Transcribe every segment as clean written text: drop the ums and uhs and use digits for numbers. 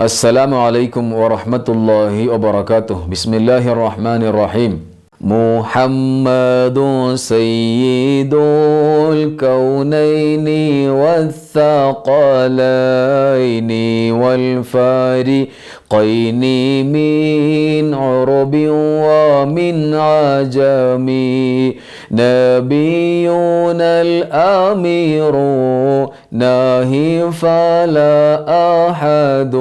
السلام عليكم ورحمة الله وبركاته. بسم الله الرحمن الرحيم. محمد سيد الكونين والثقلين والفارقين من عرب ومن عجم، نبينا الأمير ناهي فلا أحد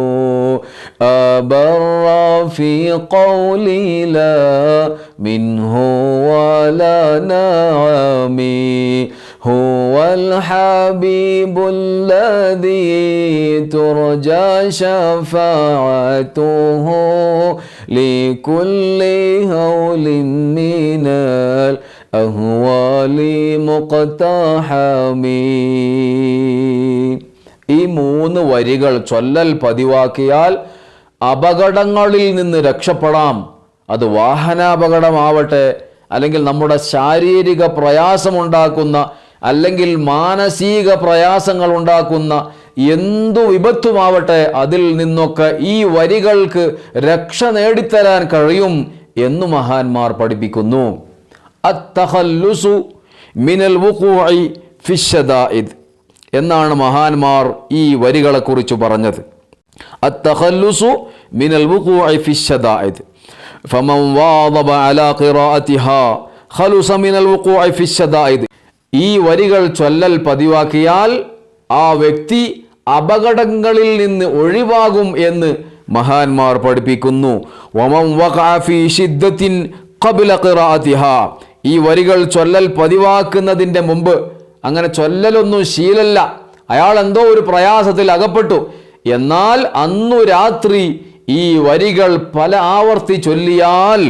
أبر في قولي لا منه ولا نعمي، هو الحبيب الذي ترجى شفاعته لكل هول من الأهوال مقتحم. ഈ മൂന്ന് വരികൾ ചൊല്ലൽ പതിവാക്കിയാൽ അപകടങ്ങളിൽ നിന്ന് രക്ഷപ്പെടാം. അത് വാഹനാപകടമാവട്ടെ, അല്ലെങ്കിൽ നമ്മുടെ ശാരീരിക പ്രയാസമുണ്ടാക്കുന്ന, അല്ലെങ്കിൽ മാനസിക പ്രയാസങ്ങൾ ഉണ്ടാക്കുന്ന എന്തു വിപത്തുമാവട്ടെ, അതിൽ നിന്നൊക്കെ ഈ വരികൾക്ക് രക്ഷ നേടിത്തരാൻ കഴിയും എന്നു മഹാന്മാർ പഠിപ്പിക്കുന്നു. അത്തഖല്ലുസു മിനൽ വുഖൂഇ ഫിശ്ശദാഇദ് എന്നാണ് മഹാന്മാർ ഈ വരികളെക്കുറിച്ച് പറഞ്ഞത്. അത്തഖല്ലുസു മിനൽ വുഖൂഇ ഫിശ്ശദാഇദ് ഫമൻ വാദബ അലാ ഖിറാഅതിഹാ ഖലുസ മിനൽ വുഖൂഇ ഫിശ്ശദാഇദ്. ഈ വരികൾ ചൊല്ലൽ പതിവാക്കിയാൽ ആ വ്യക്തി അപകടങ്ങളിൽ നിന്ന് ഒഴിവാകും എന്ന് മഹാന്മാർ പഠിപ്പിക്കുന്നു. വമൻ വഖഅ ഫീ ശിദ്ദത്തിൻ ഖബ്ല ഖിറാഅതിഹാ. ഈ വരികൾ ചൊല്ലൽ പതിവാക്കുന്നതിൻ്റെ മുമ്പ്, അങ്ങനെ ചൊല്ലലൊന്നും ശീലല്ല, അയാൾ എന്തോ ഒരു പ്രയാസത്തിൽ അകപ്പെട്ടു, എന്നാൽ അന്നു രാത്രി ഈ വരികൾ പല ആവർത്തി ചൊല്ലിയാൽ,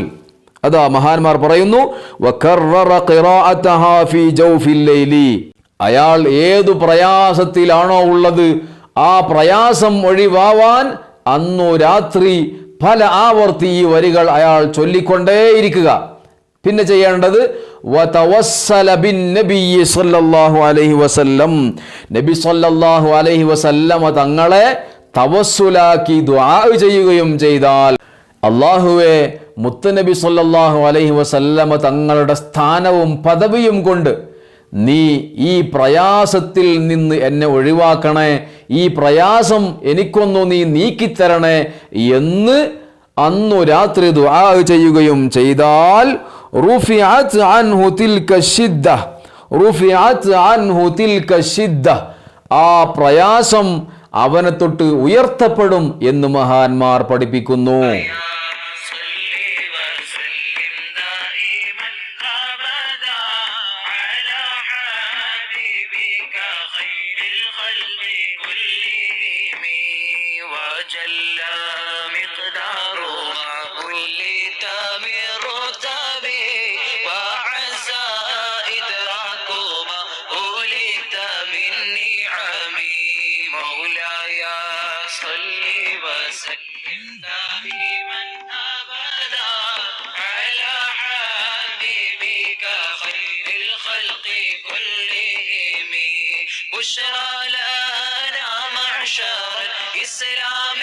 അതാ മഹാന്മാർ പറയുന്നു, വകററ ഖിറാഅതഹാ ഫീ ജൗഫിൽ ലൈലി. അയാൾ ഏതു പ്രയാസത്തിലാണോ ഉള്ളത് ആ പ്രയാസം ഒഴിവാവാൻ അന്നു രാത്രി പല ആവർത്തി ഈ വരികൾ അയാൾ ചൊല്ലിക്കൊണ്ടേയിരിക്കുക. പിന്നെ ചെയ്യേണ്ടത് വതവസ്സല ബിൻ നബിയ്യി സല്ലല്ലാഹു അലൈഹി വസല്ലം. നബി സല്ലല്ലാഹു അലൈഹി വസല്ലമ തങ്ങളെ തവസ്സുലാക്കി ദുആ ചെയ്യുകയും ചെയ്താൽ, അല്ലാഹുവേ, മുത്തുനബി സല്ലല്ലാഹു അലൈഹി വസല്ലമ തങ്ങളുടെ സ്ഥാനവും പദവിയും കൊണ്ട് നീ ഈ പ്രയാസത്തിൽ നിന്ന് എന്നെ ഒഴിവാക്കണേ, ഈ പ്രയാസം എനിക്കൊന്നു നീ നീക്കിത്തരണേ എന്ന് അന്നു രാത്രി ദുആ ചെയ്യുകയും ചെയ്താൽ റുഫിഅത് അൻഹു തിൽക ശിദ്ദ, റുഫിഅത് അൻഹു തിൽക ശിദ്ദ, ആ പ്രയാസം അവനെ തൊട്ട് ഉയർത്തപ്പെടും എന്ന് മഹാന്മാർ പഠിപ്പിക്കുന്നു. بشرى لنا معشر الإسلام